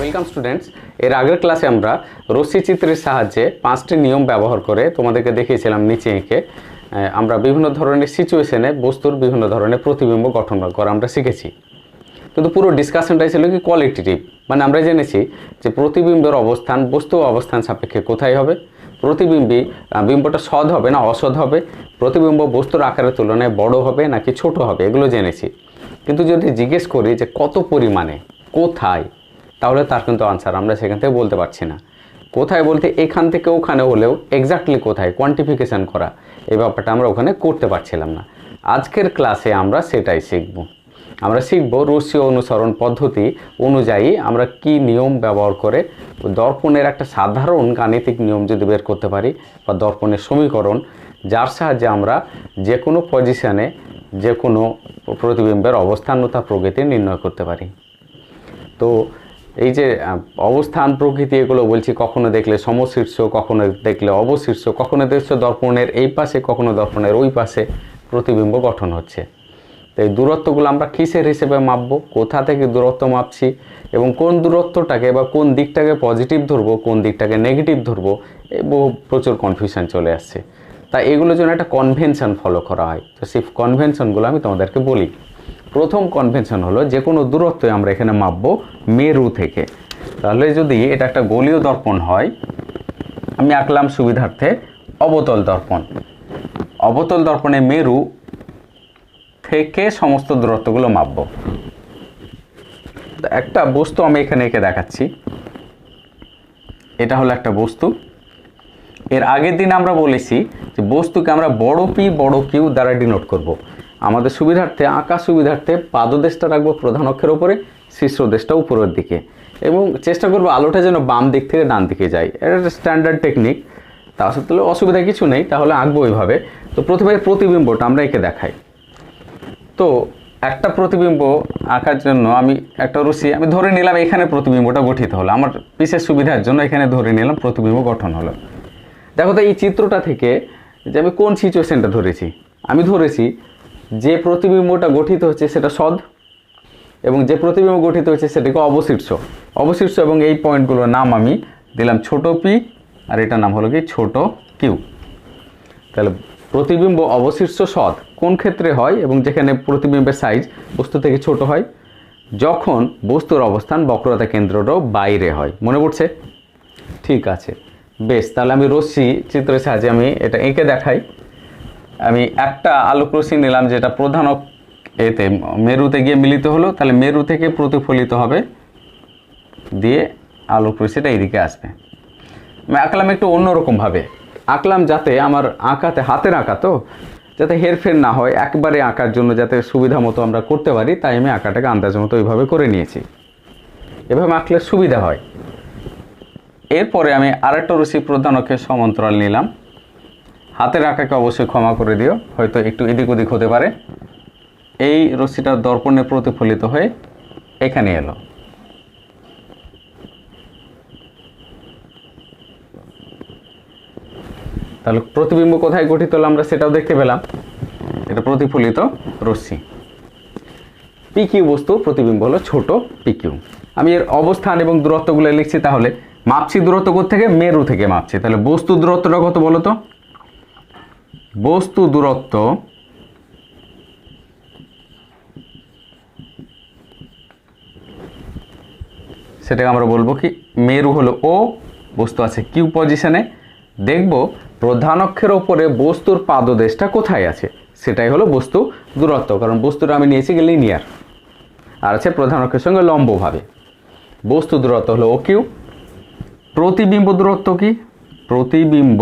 Welcome students. এর আগের ক্লাসে আমরা রশ্মি চিত্রের সাহায্যে 5টি নিয়ম ব্যবহার করে তোমাদেরকে দেখিয়েছিলাম নিচে এঁকে আমরা বিভিন্ন ধরনের সিচুয়েশনে বস্তুর বিভিন্ন ধরনের প্রতিবিম্ব গঠন করা আমরা শিখেছি। কিন্তু পুরো ডিসকাশনটাই ছিল কি কোয়ালিটেটিভ, মানে আমরা জেনেছি যে প্রতিবিম্বের অবস্থান বস্তু অবস্থান সাপেক্ষে কোথায় হবে, বিম্বটা সৎ হবে না অসৎ হবে, প্রতিবিম্ব বস্তুর আকারের তুলনায় বড় হবে নাকি ছোট হবে, এগুলো জেনেছি। কিন্তু যদি জিজ্ঞেস করি যে কত পরিমাণে কোথায়, তাহলে তার কিন্তু আনসার আমরা সেখান থেকে বলতে পারছি না। কোথায় বলতে এখান থেকে ওখানে হলেও এক্স্যাক্টলি কোথায় কোয়ান্টিফিকেশান করা, এই ব্যাপারটা আমরা ওখানে করতে পারছিলাম না। আজকের ক্লাসে আমরা সেটাই শিখব। আমরা শিখব রশ্মি অনুসরণ পদ্ধতি অনুযায়ী আমরা কি নিয়ম ব্যবহার করে দর্পণের একটা সাধারণ গাণিতিক নিয়ম যদি বের করতে পারি, বা দর্পণের সমীকরণ, যার সাহায্যে আমরা যে কোনো পজিশানে যে কোনো প্রতিবিম্বের অবস্থান ও তার প্রকৃতি নির্ণয় করতে পারি। তো এই যে অবস্থান প্রকৃতি এগুলো বলছি, কখনো দেখলে সমশীর্ষ, কখনো দেখলে অবশীর্ষ, কখনো দেখছো দর্পণের এই পাশে, কখনো দর্পণের ওই পাশে প্রতিবিম্ব গঠন হচ্ছে। তো এই দূরত্বগুলো আমরা কিসের হিসেবে মাপবো, কোথা থেকে দূরত্ব মাপছি, এবং কোন দূরত্বটাকে বা কোন দিকটাকে পজিটিভ ধরবো, কোন দিকটাকে নেগেটিভ ধরবো, প্রচুর কনফিউশন চলে আসছে। তাই এগুলোর জন্য একটা কনভেনশন ফলো করা হয়। তো সেই কনভেনশনগুলো আমি তোমাদেরকে বলি। প্রথম কনভেনশন হলো যে কোনো দূরত্বে আমরা এখানে মাপবো মেরু থেকে। তাহলে যদি এটা একটা গোলীয় দর্পণ হয়, আমি আঁকলাম সুবিধার্থে অবতল দর্পণ। অবতল দর্পণে মেরু থেকে সমস্ত দূরত্বগুলো মাপবো। একটা বস্তু আমি এখানে এঁকে দেখাচ্ছি। এটা হলো একটা বস্তু। এর আগের দিন আমরা বলেছি যে বস্তুকে আমরা বড় পি বড় কিউ দ্বারা ডিনোট করব। আমাদের সুবিধার্থে, আঁকা সুবিধার্থে পাদদেশটা রাখবো প্রধান অক্ষের ওপরে, শীর্ষদেশটা উপরের দিকে, এবং চেষ্টা করবো আলোটা যেন বাম দিক থেকে ডান দিকে যায়। এটা একটা স্ট্যান্ডার্ড টেকনিক, তা আসলে অসুবিধা কিছু নেই। তাহলে আঁকবো এইভাবে। তো প্রথমে প্রতিবিম্বটা আমরা এঁকে দেখাই। তো একটা প্রতিবিম্ব আঁকার জন্য আমি একটা রশ্মি আমি ধরে নিলাম এখানে প্রতিবিম্বটা গঠিত হলো। আমার বিশেষ সুবিধার জন্য এখানে ধরে নিলাম প্রতিবিম্ব গঠন হলো। দেখো তো এই চিত্রটা থেকে যে আমি কোন সিচুয়েশনটা ধরেছি, আমি ধরেছি যে প্রতিবিম্বটা গঠিত হচ্ছে সেটা সৎ, এবং যে প্রতিবিম্ব গঠিত হচ্ছে সেটাকে অবশীর্ষ। অবশীর্ষ এবং এই পয়েন্টগুলোর নাম আমি দিলাম ছোট পি, আর এটার নাম হলো কি ছোট কিউ। তাহলে প্রতিবিম্ব অবশীর্ষ সৎ কোন ক্ষেত্রে হয়, এবং যেখানে প্রতিবিম্বের সাইজ বস্তু থেকে ছোট হয়, যখন বস্তুর অবস্থান বক্রতা কেন্দ্রটাও বাইরে হয়। মনে পড়ছে? ঠিক আছে, বেশ। তাহলে আমি রশ্মি চিত্রের সাহায্যে আমি এটা এঁকে দেখাই। আমি একটা আলোক রশ্মি নিলাম যেটা প্রধান এতে মেরুতে গিয়ে মিলিত হলো। তাহলে মেরু থেকে প্রতিফলিত হবে, দিয়ে আলোক রশ্মিটা এইদিকে আসবে। আমি আঁকলাম একটু অন্যরকমভাবে আঁকলাম, যাতে আমার আঁকাতে হাতের আঁকা তো যাতে হেরফের না হয়, একবারে আঁকার জন্য যাতে সুবিধা মতো আমরা করতে পারি, তাই আমি আঁকাটাকে আন্দাজ মতো ওইভাবে করে নিয়েছি। এভাবে আঁকলে সুবিধা হয়। এরপরে আমি আরেকটা রশ্মি প্রধান অক্ষের সমান্তরাল নিলাম। হাতের আঁকাকে অবশ্যই ক্ষমা করে দিও, হয়তো একটু এদিক ওদিক হতে পারে। এই রশ্মিটা দর্পণে প্রতিফলিত হয়ে এখানে এলো। তাহলে প্রতিবিম্ব কোথায় গঠিত হলো আমরা সেটাও দেখতে পেলাম। এটা প্রতিফলিত রশ্মি। পিকিউ বস্তু প্রতিবিম্ব হলো ছোট পিকিউ। আমি এর অবস্থান এবং দূরত্বগুলো লিখছি। তাহলে মাপছি দূরত্ব থেকে মেরু থেকে মাপছি। তাহলে বস্তু দূরত্বটা কত বলো তো? বস্তু দূরত্ব সেটাকে আমরা বলবো কি, মেরু হলো ও, বস্তু আছে কিউ পজিশনে। দেখব প্রধান অক্ষের ওপরে বস্তুর পাদদেশটা কোথায় আছে, সেটাই হলো বস্তু দূরত্ব। কারণ বস্তুটা আমি নিয়েছি কি লিনিয়ার, আর আছে প্রধান অক্ষের সঙ্গে লম্বভাবে। বস্তু দূরত্ব হলো ও কিউ। প্রতিবিম্ব দূরত্ব কি? প্রতিবিম্ব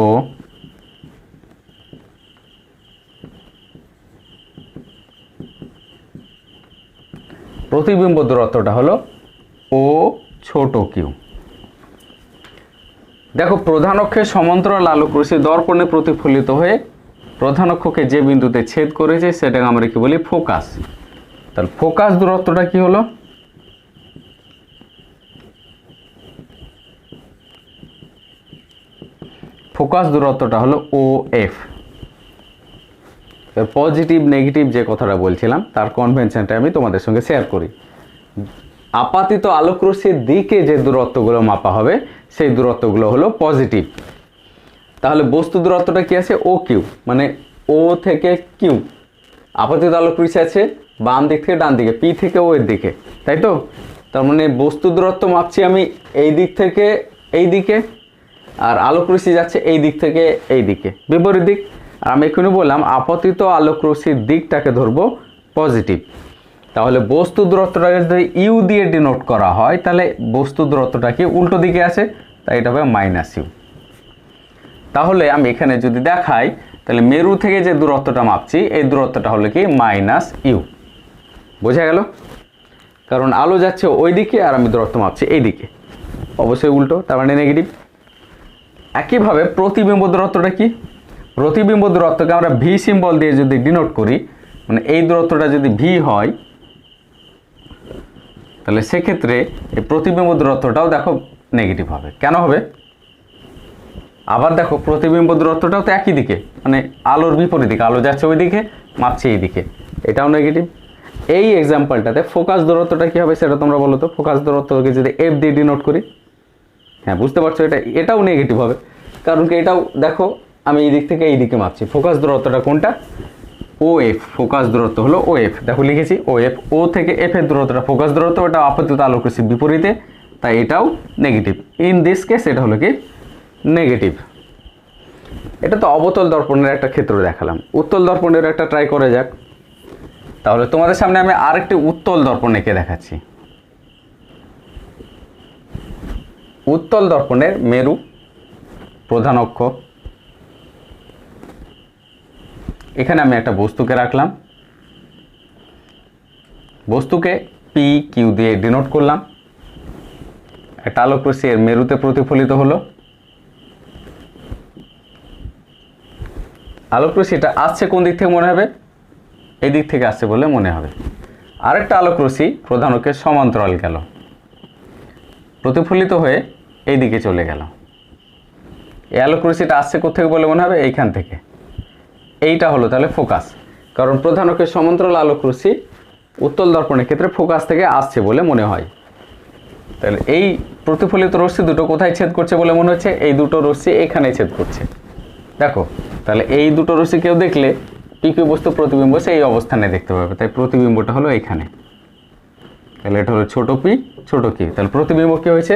দূরত্বটা হলো ও ছোট কিউ। দেখো প্রধান অক্ষের সমান্তরাল আলোক রশ্মি দর্পণে প্রতিফলিত হয়ে প্রধান অক্ষকে যে বিন্দুতে ছেদ করেছে সেটাকে আমরা কি বলি, ফোকাস। তাহলে ফোকাস দূরত্বটা কি হলো? ফোকাস দূরত্বটা হলো ও এফ। পজিটিভ নেগেটিভ যে কথাটা বলছিলাম তার কনভেনশনটা আমি তোমাদের সঙ্গে শেয়ার করি। আপাতিত আলোকরশ্মির দিকে যে দূরত্বগুলো মাপা হবে সেই দূরত্বগুলো হলো পজিটিভ। তাহলে বস্তু দূরত্বটা কি আছে? ও কিউ, মানে ও থেকে কিউ। আপাতিত আলোকরশ্মি আছে বাম দিক থেকে ডান দিকে, পি থেকে ও এর দিকে, তাই তো? তার মানে বস্তু দূরত্ব মাপছি আমি এই দিক থেকে এই দিকে, আর আলোকরশ্মি যাচ্ছে এই দিক থেকে এই দিকে, বিপরীত দিক। আর আমি এখানে বললাম আপাতিত আলোকরশ্মির দিকটাকে ধরবো পজিটিভ। তাহলে বস্তু দূরত্বটাকে যদি ইউ দিয়ে ডিনোট করা হয় তাহলে বস্তু দূরত্বটা কি উল্টো দিকে আছে, তাই এটা হবে মাইনাস ইউ। তাহলে আমি এখানে যদি দেখাই তাহলে মেরু থেকে যে দূরত্বটা মাপছি এই দূরত্বটা হলো কি মাইনাস ইউ। বোঝা গেল? কারণ আলো যাচ্ছে ওই দিকে আর আমি দূরত্ব মাপছি এই দিকে, অবশ্যই উল্টো, তার মানে নেগেটিভ। একইভাবে প্রতিবিম্ব দূরত্বটা কি? প্রতিবিম্ব দূরত্বকে আমরা ভি সিম্বল দিয়ে যদি ডিনোট করি, মানে এই দূরত্বটা যদি ভি হয় তাহলে সেক্ষেত্রে এই প্রতিবিম্ব দূরত্বটাও দেখো নেগেটিভ হবে। কেন হবে? আবার দেখো প্রতিবিম্ব দূরত্বটাও তো একই দিকে, মানে আলোর বিপরীত দিকে, আলো যাচ্ছে ওই দিকে, মাপছে এই দিকে, এটাও নেগেটিভ। এই এক্সাম্পলটাতে ফোকাস দূরত্বটা কি হবে সেটা তোমরা বলো তো। ফোকাস দূরত্বকে যদি এফ দিয়ে ডিনোট করি, হ্যাঁ বুঝতে পারছো, এটাও নেগেটিভ হবে। কারণ কি এটাও দেখো আমি এই দিক থেকে এই দিকে মাপছি। ফোকাস দূরত্বটা কোনটা? ও এফ। ফোকাস দূরত্ব হলো ও এফ, দেখো লিখেছি ও এফ। ও থেকে এফ এর দূরত্বটা ফোকাস দূরত্ব, ওটা আপাতিত আলোকরশ্মির বিপরীতে, তাই এটাও নেগেটিভ। ইন দিস কেস এটা হলো কি নেগেটিভ। এটা তো অবতল দর্পণের একটা ক্ষেত্র দেখালাম, উত্তল দর্পণের একটা ট্রাই করে যাক। তাহলে তোমাদের সামনে আমি আরেকটি উত্তল দর্পণ এঁকে দেখাচ্ছি। উত্তল দর্পণের মেরু প্রধান অক্ষ, এখানে আমি একটা বস্তুকে রাখলাম, বস্তুকে পি কিউ দিয়ে ডিনোট করলাম। একটা আলোকরশ্মি এর মেরুতে প্রতিফলিত হলো। আলোকরশ্মিটা আসছে কোন দিক থেকে মনে হবে? এই দিক থেকে আসছে বলে মনে হবে। আরেকটা আলোকরশ্মি প্রধান অক্ষের সমান্তরাল গেল, প্রতিফলিত হয়ে এই দিকে চলে গেল। এই আলোকরশ্মিটা আসছে কোথেকে বলে মনে হবে? এইখান থেকে। এইটা হলো তাহলে ফোকাস, কারণ প্রধান অক্ষের সমান্তরাল আলোকরশ্মি উত্তল দর্পণের ক্ষেত্রে ফোকাস থেকে আসছে বলে মনে হয়। তাহলে এই প্রতিফলিত রশ্মি দুটো কোথায় ছেদ করছে বলে মনে হচ্ছে? এই দুটো রশ্মি এখানে ছেদ করছে, দেখো। তাহলে এই দুটো রশ্মি কেউ দেখলে পিকিউ বস্তু প্রতিবিম্ব সেই অবস্থানে দেখতে পাবে, তাই প্রতিবিম্বটা হলো এখানে। তাহলে এটা হলো ছোট পি ছোট কিউ। তাহলে প্রতিবিম্ব কি হয়েছে?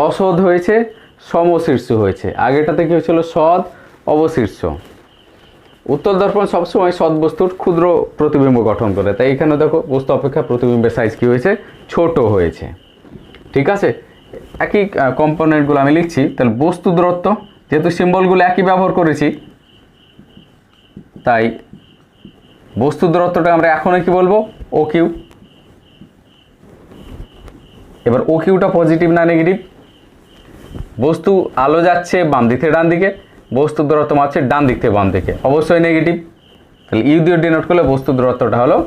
অসৎ হয়েছে, সমশীর্ষ হয়েছে। আগেটাতে কি হয়েছিল? সৎ অবশীর্ষ। উত্তল দর্পণ সবসময় সৎ বস্তুর ক্ষুদ্র প্রতিবিম্ব গঠন করে, তাই এখানে দেখো বস্তু অপেক্ষা প্রতিবিম্বের সাইজ কি হয়েছে? ছোট হয়েছে। ঠিক আছে, একই কম্পোনেন্টগুলো আমি লিখছি। তাহলে বস্তু দূরত্ব, যেহেতু সিম্বলগুলো একই ব্যবহার করেছি তাই বস্তু দূরত্বটা আমরা এখনই কি বলবো? O Q. এবার ও কিউটা পজিটিভ না নেগেটিভ? বস্তু আলো যাচ্ছে বাম দিক থেকে ডান দিকে, বস্তু দূরত্ব মাপছে ডান দিক থেকে বাম দিকে, অবশ্যই নেগেটিভ। তাহলে ইউ দিয়ে ডিনোট করলে বস্তু দূরত্বটা হলো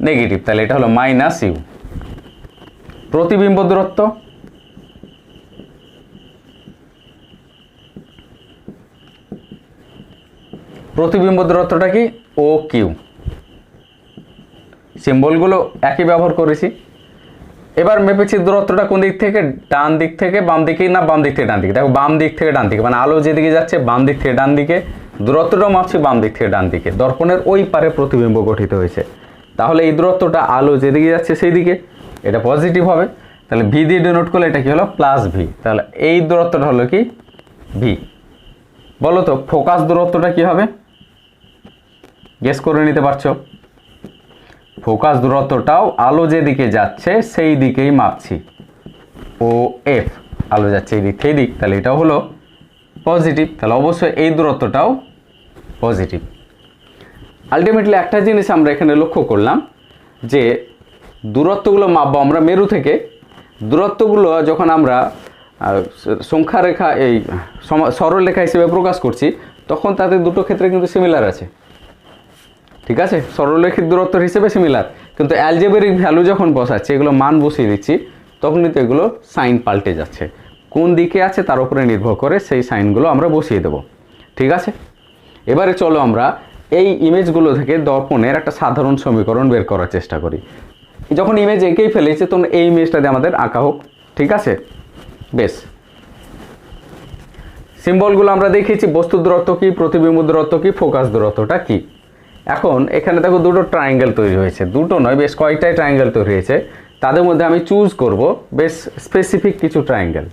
নেগেটিভ, তাহলে এটা হলো মাইনাস ইউ। প্রতিবিম্ব দূরত্ব, প্রতিবিম্ব দূরত্বটা কি? O Q. সিম্বলগুলো একই ব্যবহার করেছি। এবার মেপেছি দূরত্বটা কোন দিক থেকে? ডান দিক থেকে বাম দিকে না বাম দিক থেকে ডান দিকে? দেখো বাম দিক থেকে ডান দিকে, মানে আলো যেদিকে যাচ্ছে বাম দিক থেকে ডান দিকে, দূরত্বটাও মাপছি বাম দিক থেকে ডান দিকে। দর্পণের ওই পারে প্রতিবিম্ব গঠিত হয়েছে, তাহলে এই দূরত্বটা আলো যেদিকে যাচ্ছে সেই দিকে, এটা পজিটিভ হবে। তাহলে ভি দিয়ে ডিনোট করলে এটা কি হলো? Plus V. তাহলে এই দূরত্বটা হলো কি? ভি। বলো তো ফোকাস দূরত্বটা কি হবে? গেস করে নিতে পারছো? ফোকাস দূরত্বটাও আলো যেদিকে যাচ্ছে সেই দিকেই মাপছি, ও এফ। আলো যাচ্ছে এই দিক থেকে দিক, তাহলে এটাও হলো পজিটিভ। তাহলে অবশ্যই এই দূরত্বটাও পজিটিভ। আলটিমেটলি একটা জিনিস আমরা এখানে লক্ষ্য করলাম যে দূরত্বগুলো মাপবো আমরা মেরু থেকে। দূরত্বগুলো যখন আমরা সংখ্যা রেখা এই সরলরেখা হিসেবে প্রকাশ করছি তখন তাদের দুটো ক্ষেত্রে কিন্তু সিমিলার আছে। ঠিক আছে, সরলরেখিক দূরত্ব হিসেবে সিমিলার, কিন্তু অ্যালজেব্রিক ভ্যালু যখন বসাচ্ছি, এগুলো মান বসিয়ে দিচ্ছি, তখন কিন্তু এগুলো সাইন পাল্টে যাচ্ছে। কোন দিকে আছে তার উপরে নির্ভর করে সেই সাইনগুলো আমরা বসিয়ে দেব। ঠিক আছে, এবারে চলো আমরা এই ইমেজগুলো থেকে দর্পণের একটা সাধারণ সমীকরণ বের করার চেষ্টা করি। যখন ইমেজ এঁকেই ফেলেছে তখন এই ইমেজটা দিয়ে আমাদের আঁকা হোক, ঠিক আছে? বেশ, সিম্বলগুলো আমরা দেখেছি, বস্তুর দূরত্ব কি, প্রতিবিম্ব দূরত্ব কি, ফোকাস দূরত্বটা কি। এখন এখানে দেখো দুটো ট্রায়াঙ্গেল তৈরি হয়েছে, দুটো নয় বেশ কয়েকটাই ট্রায়াঙ্গেল তৈরি হয়েছে। তাদের মধ্যে আমি চুজ করব বেশ স্পেসিফিক কিছু ট্রায়াঙ্গেল।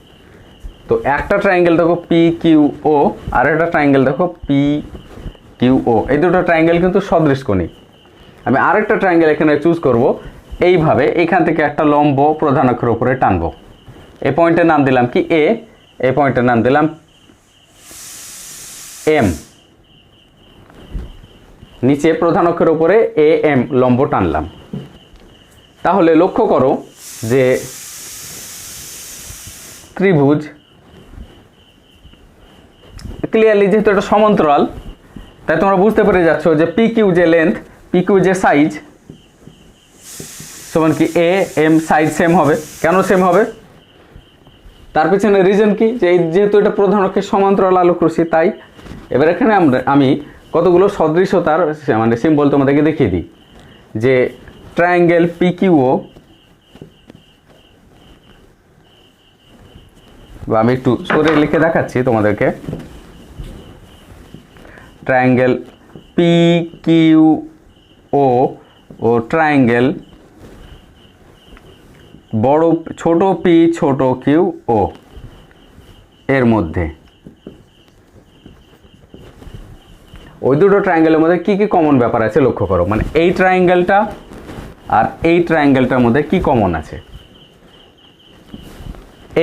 তো একটা ট্রায়াঙ্গেল দেখো পি কিউ ও, আর একটা ট্রায়াঙ্গেল দেখো পি কিউ ও। এই দুটো ট্রায়াঙ্গেল কিন্তু সদৃশকোণী। আমি আরেকটা ট্রায়াঙ্গেল এখানে চুজ করব, এইভাবে এখান থেকে একটা লম্ব প্রধান অক্ষের উপরে টানবো। এই পয়েন্টের নাম দিলাম কি এ, এই পয়েন্টের নাম দিলাম এম। নিচে প্রধান অক্ষের উপরে এ এম লম্ব টানলাম। তাহলে লক্ষ্য করো যে ত্রিভুজ ক্লিয়ারলি, যেহেতু এটা সমান্তরাল, তাই তোমরা বুঝতে পেরে যাচ্ছ যে পি কিউ যে লেন্থ, পি কিউ যে সাইজ, সমান কি এ এম সাইজ সেম হবে। কেন সেম হবে? তার পিছনে রিজন কি? যে যেহেতু এটা প্রধান অক্ষের সমান্তরাল আলোক রশ্মি, তাই। এবার এখানে আমি কতগুলো সদৃশতার মানে সিম্বল তোমাদেরকে দেখিয়ে দিই। যে ট্রায়াঙ্গেল পি কিউ ও, বা আমি একটু সরে লিখে দেখাচ্ছি তোমাদেরকে। ট্রায়াঙ্গেল পি কিউ ও ট্রায়াঙ্গেল বড় ছোট পি ছোট কিউ ও এর মধ্যে, ওই দুটো ট্রায়াঙ্গেলের মধ্যে কি কি কমন ব্যাপার আছে লক্ষ্য করো। মানে এই ট্রায়াঙ্গেলটা আর এই ট্রায়াঙ্গেলটার মধ্যে কি কমন আছে?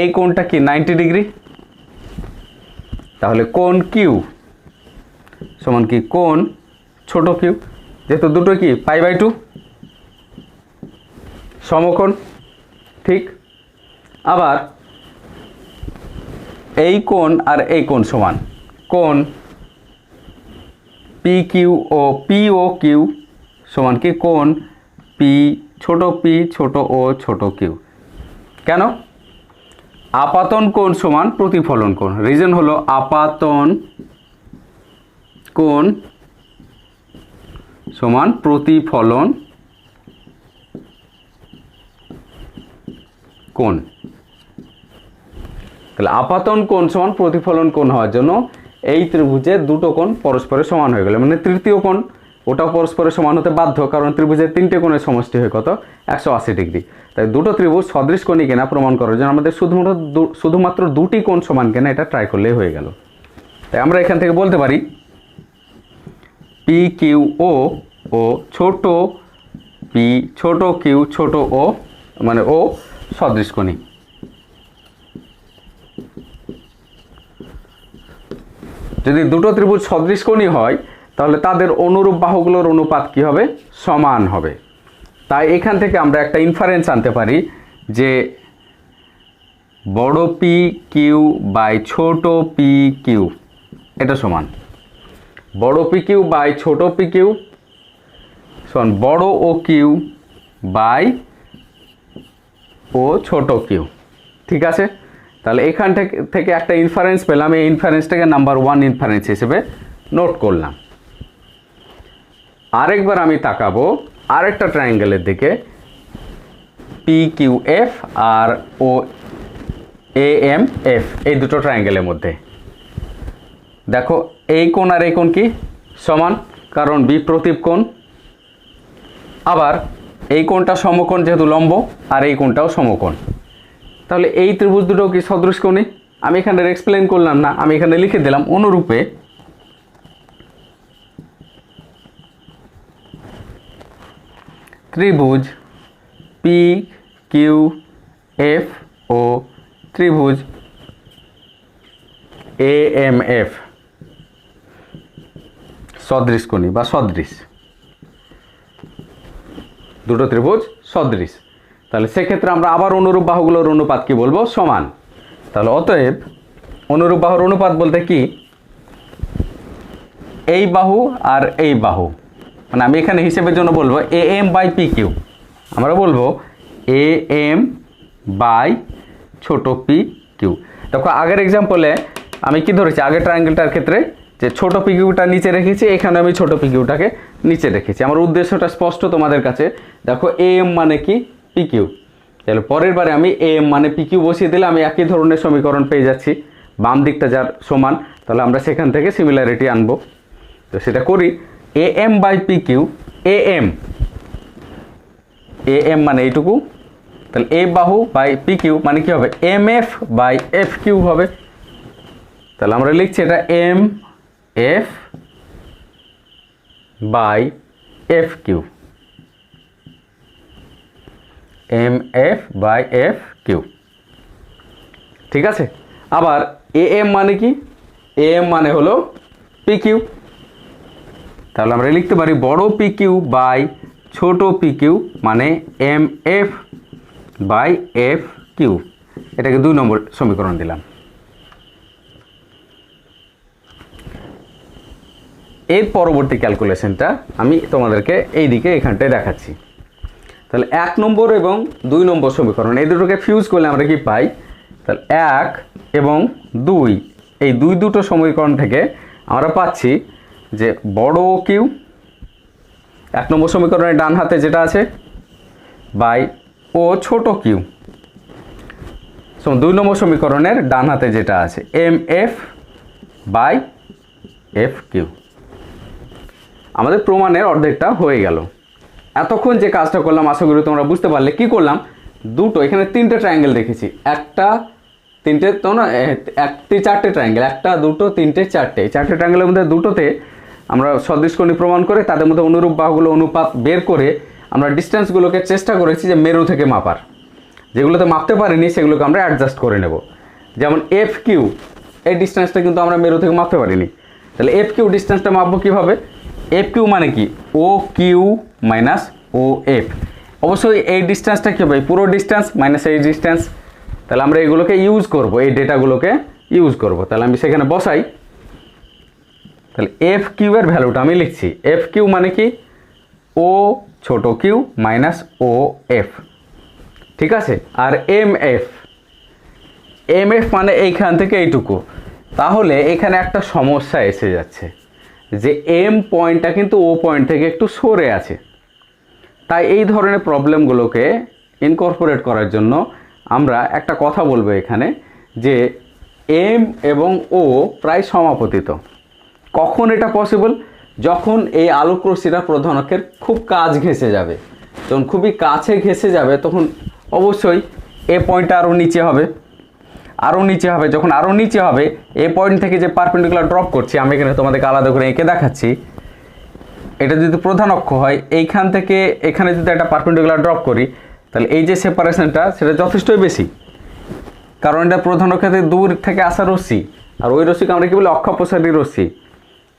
এই কোণটা কি 90 ডিগ্রি, তাহলে কোণ কিউ সমান কি কোণ ছোট কিউ, যেহেতু দুটো কি π/2 সমকোণ, ঠিক। আবার এই কোণ আর এই কোণ সমান, কোণ পি কিউ ও কিউ সমান কি কোণ পি ছোট ও ছোট কিউ। কেন? আপাতন কোণ সমান প্রতিফলন কোণ। রিজন হলো আপাতন কোণ সমান প্রতিফলন কোণ। তাহলে আপাতন কোণ সমান প্রতিফলন কোণ হওয়ার জন্য এই ত্রিভুজের দুটো কোণ পরস্পরের সমান হয়ে গেল। মানে তৃতীয় কোণ ওটাও পরস্পরের সমান হতে বাধ্য, কারণ ত্রিভুজের তিনটে কোণের সমষ্টি হয় কত? 180 ডিগ্রি। তাই দুটো ত্রিভুজ সদৃশ কোণী কিনা প্রমাণ করার জন্য আমাদের শুধুমাত্র দুটি কোণ সমান কিনা এটা ট্রাই করলেই হয়ে গেল। তাই আমরা এখান থেকে বলতে পারি পি কিউ ও ছোট পি ছোট কিউ ছোট ও, মানে ও সদৃশ কোণী। যদি দুটো ত্রিভুজ সদৃশ কোণী হয় তাহলে তাদের অনুরূপ বাহুগুলোর অনুপাত কি হবে? সমান হবে। তাই এখান থেকে আমরা একটা ইনফারেন্স আনতে পারি যে বড় পি কিউ বাই ছোট পি কিউ এটা সমান বড় পি কিউ বাই ছোট পি কিউ সমান বড় ও কিউ বাই ও ছোট কিউ। ঠিক আছে, তাহলে এখান থেকে একটা ইনফারেন্স পেলাম। এই ইনফারেন্সটাকে নাম্বার 1 ইনফারেন্স হিসেবে নোট করলাম। আরেকবার আমি তাকাবো আরেকটা ট্রায়াঙ্গেলের দিকে, পি কিউ এফ আর ও এ এম এফ, এই দুটো ট্রায়াঙ্গেলের মধ্যে দেখো এই কোণ আর এই কোণ কি সমান, কারণ বিপ্রতীপ কোণ। আবার এই কোণটা সমকোণ যেহেতু লম্ব, আর এই কোণটাও সমকোণ। তাহলে এই ত্রিভুজ দুটো কি সদৃশ কোণী? আমি এখানে এক্সপ্লেন করলাম না, আমি এখানে লিখে দিলাম অনুরূপে ত্রিভুজ পি কিউ এফ ও ত্রিভুজ এ এম এফ সদৃশ কোণী বা সদৃশ, দুটো ত্রিভুজ সদৃশ। তাহলে সেক্ষেত্রে আমরা আবার অনুরূপ বাহুগুলোর অনুপাত কি বলবো? সমান। তাহলে অতএব অনুরূপ বাহুর অনুপাত বলতে কি, এই বাহু আর এই বাহু, মানে আমি এখানে হিসেবের জন্য বলবো A M by P Q. আমরা বলবো এ এম বাই ছোট পি কিউ। দেখো আগের এক্সাম্পলে আমি কি ধরেছি, আগের ট্রায়াঙ্গেলটার ক্ষেত্রে যে ছোট পি কিউটা নিচে রেখেছি, এখানে আমি ছোট পি কিউটাকে নিচে রেখেছি। আমার উদ্দেশ্যটা স্পষ্ট তোমাদের কাছে। দেখো AM মানে কি, PQ। তাহলে পরের বারে আমি AM মানে PQ বসিয়ে দিলে আমি একই ধরনের সমীকরণ পেয়ে যাচ্ছি, বাম দিকটা যার সমান। তাহলে আমরা সেখান থেকে সিমিলারিটি আনবো। তো সেটা করি। AM বাই PQ, AM মানে এইটুকু, তাহলে A বাহু বাই PQ মানে কি হবে, MF বাই FQ হবে। তাহলে আমরা লিখছি এটা MF by FQ, MF by FQ। ঠিক আছে। আবার AM মানে কি, AM মানে হলো PQ। তাহলে আমরা লিখতে পারি বড় PQ বাই ছোট PQ মানে MF বাই FQ। এটাকে 2 নম্বর সমীকরণ দিলাম। এর পরবর্তী ক্যালকুলেশনটা আমি তোমাদেরকে এইদিকে এখানটায় দেখাচ্ছি। তাহলে 1 নম্বর এবং 2 নম্বর সমীকরণ এই দুটোকে ফিউজ করলে আমরা কি পাই, তাহলে 1 এবং 2, এই দুটো সমীকরণ থেকে আমরা পাচ্ছি যে বড় কিউ 1 নম্বর সমীকরণের ডান হাতে যেটা আছে বাই ও ছোট কিউ 2 নম্বর সমীকরণের ডান হাতে যেটা আছে MF বাই FQ। আমাদের প্রমাণের অর্ধেকটা হয়ে গেল। এতক্ষণ যে কাজটা করলাম আশা করি তোমরা বুঝতে পারলে। কি করলাম, দুটো এখানে 3টে ট্রায়াঙ্গেল দেখেছি, একটা 3টে তো না, 4টে ট্রায়াঙ্গেল, 1 2 3 4টে, 4টে ট্রায়াঙ্গেলের মধ্যে দুটোতে আমরা সদৃশকোণী প্রমাণ করে তাদের মধ্যে অনুরূপ বাহুগুলো অনুপাত বের করে আমরা ডিস্টেন্সগুলোকে চেষ্টা করেছি যে মেরু থেকে মাপার। যেগুলোতে মাপতে পারিনি সেগুলোকে আমরা অ্যাডজাস্ট করে নেব। যেমন FQ, এই ডিস্টেন্সটা কিন্তু আমরা মেরু থেকে মাপতে পারিনি। তাহলে FQ ডিস্টেন্সটা মাপবো কীভাবে, FQ মানে কি OQ মাইনাস OF। অবশ্যই এই ডিস্টেন্সটা কী হবে, পুরো ডিস্টেন্স মাইনাস এই ডিস্টেন্স। তাহলে আমরা এগুলোকে ইউজ করব, এই ডেটাগুলোকে ইউজ করব। তাহলে আমি সেখানে বসাই। তাহলে FQ এর ভ্যালুটা আমি লিখছি, FQ মানে কি O ছোট q মাইনাস OF। ঠিক আছে। আর MF মানে এইখান থেকে এইটুকু। তাহলে এখানে একটা সমস্যা এসে যাচ্ছে যে M পয়েন্টটা কিন্তু O পয়েন্ট থেকে একটু সরে আছে। তাই এই ধরনের প্রবলেমগুলোকে ইনকর্পোরেট করার জন্য আমরা একটা কথা বলবো এখানে যে M এবং O প্রায় সমাপতিত। কখন এটা পসিবল, যখন এই আলোক রশ্মিটা প্রধান অক্ষের খুব কাছ ঘেঁষে যাবে। যখন খুবই কাছে ঘেঁষে যাবে তখন অবশ্যই এ পয়েন্টটা আরও নিচে হবে, যখন আরও নিচে হবে এ পয়েন্ট থেকে যে পারপেন্ডিকুলার ড্রপ করছি, আমি এখানে তোমাদেরকে আলাদা করে এঁকে দেখাচ্ছি। এটা যদি প্রধান অক্ষ হয়, এইখান থেকে এখানে যদি একটা পারপেন্ডিকুলার ড্রপ করি, তাহলে এই যে সেপারেশনটা সেটা যথেষ্টই বেশি, কারণ এটা প্রধান অক্ষ থেকে দূর থেকে আসা রশ্মি, আর ওই রশ্মিকে আমরা কি বলি অক্ষাপ্রসারী রশ্মি।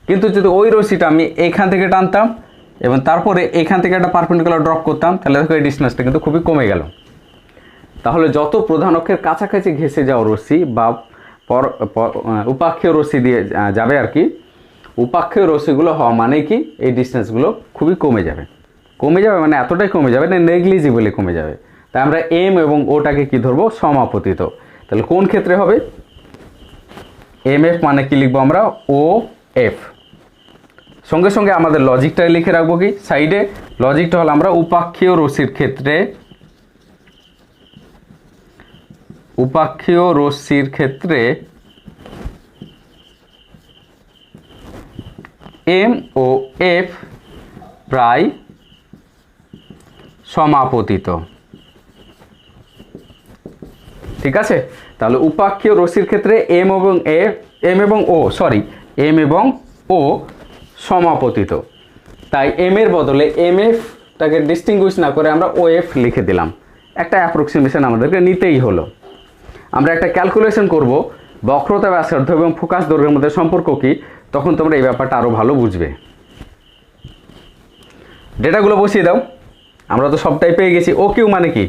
কিন্তু যদি ওই রশ্মিটা আমি এইখান থেকে টানতাম এবং তারপরে এখান থেকে একটা পারপেন্ডিকুলার ড্রপ করতাম, তাহলে দেখো এই ডিস্টেন্সটা কিন্তু খুবই কমে গেল। তাহলে যত প্রধান অক্ষের কাছাকাছি ঘেঁষে যাওয়া রশ্মি বা উপাক্ষীয় রশ্মি দিয়ে যাবে আর কি, উপাক্ষীয় রশ্মিগুলো হওয়া মানে কি এই ডিস্টেন্সগুলো খুবই কমে যাবে মানে এতটাই কমে যাবে না, নেগলিজিবলি কমে যাবে। তাই আমরা M এবং ওটাকে কি ধরবো, সমাপতিত। তাহলে কোন ক্ষেত্রে হবে, MF মানে কি লিখবো আমরা OF। সঙ্গে সঙ্গে আমাদের লজিকটা লিখে রাখবো কি সাইডে, লজিকটা হলো আমরা উপাক্ষীয় রশ্মির ক্ষেত্রে M ও F প্রায় সমাপতিত। ঠিক আছে। তাহলে উপাক্ষীয় রশ্মির ক্ষেত্রে M এবং O সমাপতিত। তাই M এর বদলে MF-টাকে ডিস্টিংগুইশ না করে আমরা OF লিখে দিলাম। একটা অ্যাপ্রক্সিমেশন আমাদেরকে নিতেই হলো। আমরা একটা ক্যালকুলেশন করব বক্রতা ব্যাসার্ধ এবং ফোকাস দৈর্ঘ্যের মধ্যে সম্পর্ক কি, তখন তোমরা এই ব্যাপারটা আরও ভালো বুঝবে। ডেটাগুলো বসিয়ে দাও। আমরা তো সবটাই পেয়ে গেছি। OQ মানে কি,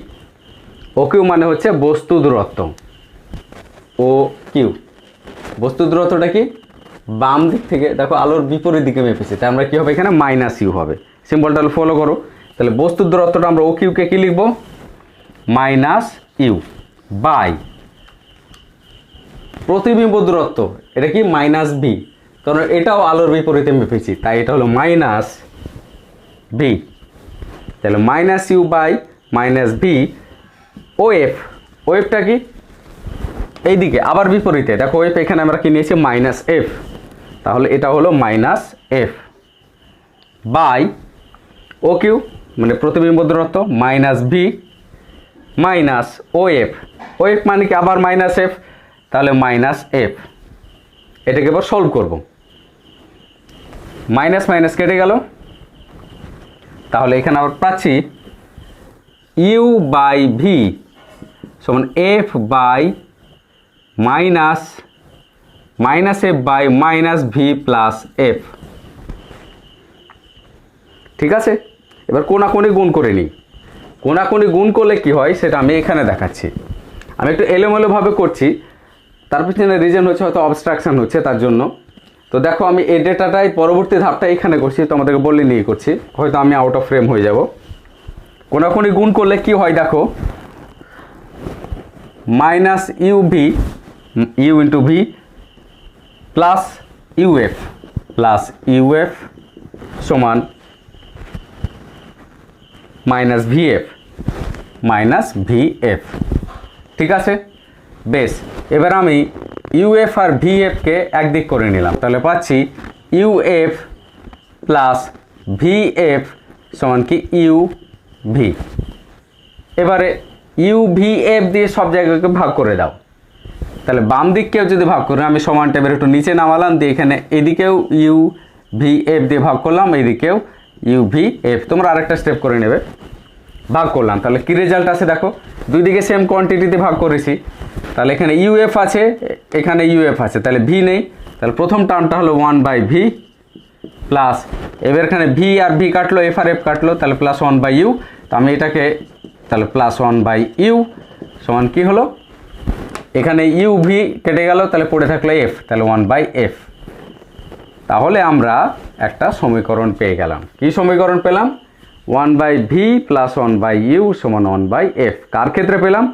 OQ মানে হচ্ছে বস্তু দূরত্ব। OQ বস্তু দূরত্বটা কি, বাম দিক থেকে দেখো আলোর বিপরীত দিকে মেপেছি, তাই আমরা কি হবে এখানে -U হবে। সিম্বলটা ফলো করো। তাহলে বস্তু দূরত্বটা আমরা OQ কে কি লিখবো, -U বাই প্রতিবিম্ব দূরত্ব, এটা কি -B, কারণ এটাও আলোর বিপরীতে মেপেছি, তাই এটা হলো ভি। তাহলে minus U by minus V OF, ওএফটা কি এইদিকে আবার বিপরীতে, দেখো ওএফ এখানে আমরা কি নিয়েছি মাইনাস এফ, তাহলে এটা হলো minus F by O Q মানে প্রতিবিম্ব দূরত্ব minus V minus O F, O F মানে কি আবার মাইনাস এফ, তাহলে মাইনাস এফ। এটাকে এবার সলভ করব, মাইনাস মাইনাস কেটে গেল, তাহলে এখানে আবার পাচ্ছি ইউ বাই ভি সমান F by minus minus F by minus V plus F. ঠিক আছে, এবার কোনাকুনি গুণ করে নিই। কোনাকুনি গুণ করলে কি হয় সেটা আমি এখানে দেখাচ্ছি। আমি একটু এলোমেলোভাবে করছি, তার পিছনে রিজন হচ্ছে হয়তো অবস্ট্রাকশন হচ্ছে তার জন্য। তো দেখো আমি এই ডেটাটাই পরবর্তী ধাপটা এখানে করছি, তোমাদেরকে বললে নিয়ে করছি, হয়তো আমি আউট অফ ফ্রেম হয়ে যাব। কোনাকুনি গুণ করলে কি হয় দেখো, minus U V U into V plus U F সমান মাইনাস ভিএফ। ঠিক আছে, বেশ। এবার আমি ইউএফ আর ভিএফকে একদিক করে নিলাম, তাহলে পাচ্ছি ইউএফ প্লাস ভিএফ সমান কি ইউ ভি। এবারে ইউ ভিএফ দিয়ে সব জায়গাকে ভাগ করে দাও, তাহলে বাম দিককেও যদি ভাগ করি, আমি সমান টেবিল একটু নিচে নামালাম দিয়ে এখানে এদিকেও ইউ ভিএফ দিয়ে ভাগ করলাম, এদিকেও ইউ ভিএফ, তোমরা আরেকটা স্টেপ করে নেবে, ভাগ করলাম। তাহলে কি রেজাল্ট আছে দেখো, দুই দিকে সেম কোয়ান্টিটিতে ভাগ করেছি, তাহলে এখানে ইউএফ আছে এখানে ইউএফ আছে, তাহলে ভি নেই, তাহলে প্রথম টার্মটা হলো 1 বাই ভি প্লাস, এবার এখানে ভি আর ভি কাটলো, এফ আর এফ কাটলো, তাহলে প্লাস 1 বাই ইউ। তো আমি এটাকে তাহলে প্লাস 1 বাই ইউ সমান কি হলো, এখানে ইউ ভি কেটে গেল, তাহলে পড়ে থাকলো এফ, তাহলে 1 বাই এফ। তাহলে আমরা একটা সমীকরণ পেয়ে গেলাম। কি সমীকরণ পেলাম? 1 by V plus 1 by U সমান 1 বাই এফ। কার ক্ষেত্রে পেলাম?